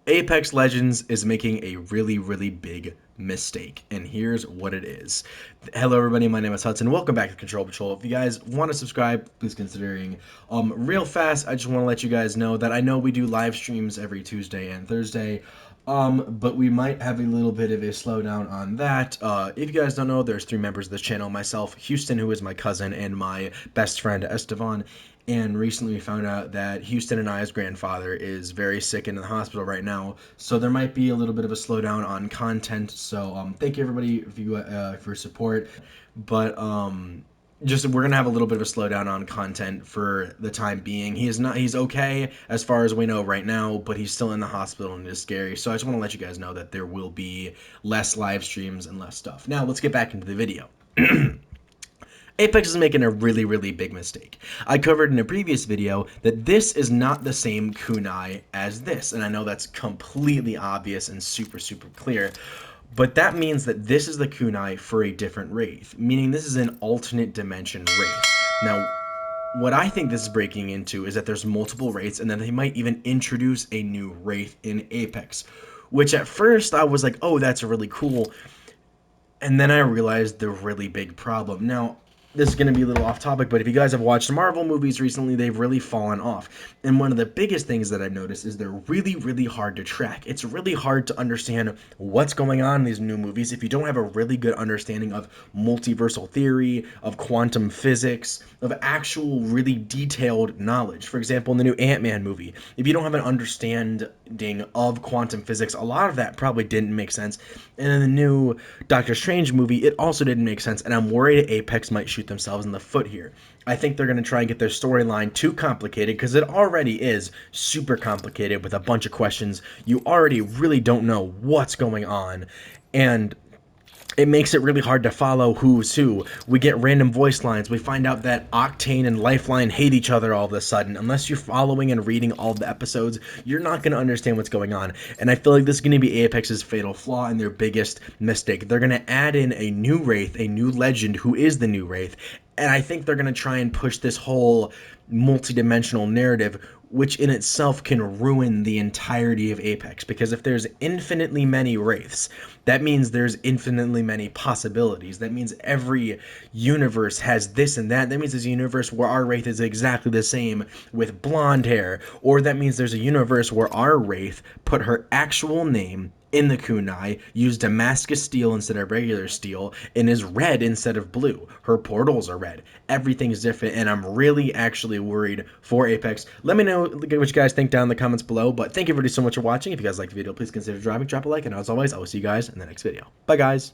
Apex Legends is making a really big mistake, and here's what it is. Hello everybody, my name is Hudson. Welcome back to Control Patrol. If you guys want to subscribe, please considering. Real fast, I just want to let you guys know that I know we do live streams every Tuesday and Thursday. But we might have a little bit of a slowdown on that. If you guys don't know, there's three members of this channel: myself, Houston, who is my cousin, and my best friend Estevan. And recently we found out that Houston and I's grandfather is very sick and in the hospital right now. So there might be a little bit of a slowdown on content. So thank you everybody for your support. But just we're gonna have a little bit of a slowdown on content for the time being. He's okay as far as we know right now, but he's still in the hospital and it's scary. So I just want to let you guys know that there will be less live streams and less stuff. Now let's get back into the video. Apex is making a really big mistake. I covered in a previous video that this is not the same kunai as this, and I know that's completely obvious and super clear, but that means that this is the kunai for a different wraith, meaning this is an alternate dimension wraith. Now, what I think this is breaking into is that there's multiple wraiths, and then they might even introduce a new wraith in Apex, which at first I was like, oh, that's really cool, and then I realized the really big problem. Now, this is going to be a little off topic, but if you guys have watched Marvel movies recently, they've really fallen off. And one of the biggest things that I've noticed is they're really hard to track. It's really hard to understand what's going on in these new movies if you don't have a really good understanding of multiversal theory, of quantum physics, of actual really detailed knowledge. For example, in the new Ant-Man movie, if you don't have an understanding of quantum physics, a lot of that probably didn't make sense. And in the new Doctor Strange movie, it also didn't make sense, and I'm worried Apex might shoot themselves in the foot here. I think they're going to try and get their storyline too complicated, because it already is super complicated with a bunch of questions. You already really don't know what's going on, and it makes it really hard to follow who's who. We get random voice lines. We find out that Octane and Lifeline hate each other all of a sudden. Unless you're following and reading all of the episodes, you're not going to understand what's going on. And I feel like this is going to be Apex's fatal flaw and their biggest mistake. They're going to add in a new Wraith, a new legend who is the new Wraith. And I think they're going to try and push this whole multi-dimensional narrative, which in itself can ruin the entirety of Apex. Because if there's infinitely many wraiths, that means there's infinitely many possibilities. That means every universe has this and that. That means there's a universe where our wraith is exactly the same with blonde hair. Or that means there's a universe where our wraith put her actual name in the kunai, used Damascus steel instead of regular steel, and is red instead of blue. Her portals are red. Everything's different, and I'm really actually worried for Apex. Let me know what you guys think down in the comments below, but thank you everybody so much for watching. If you guys liked the video, please consider drop a like, and as always, I will see you guys in the next video. Bye, guys.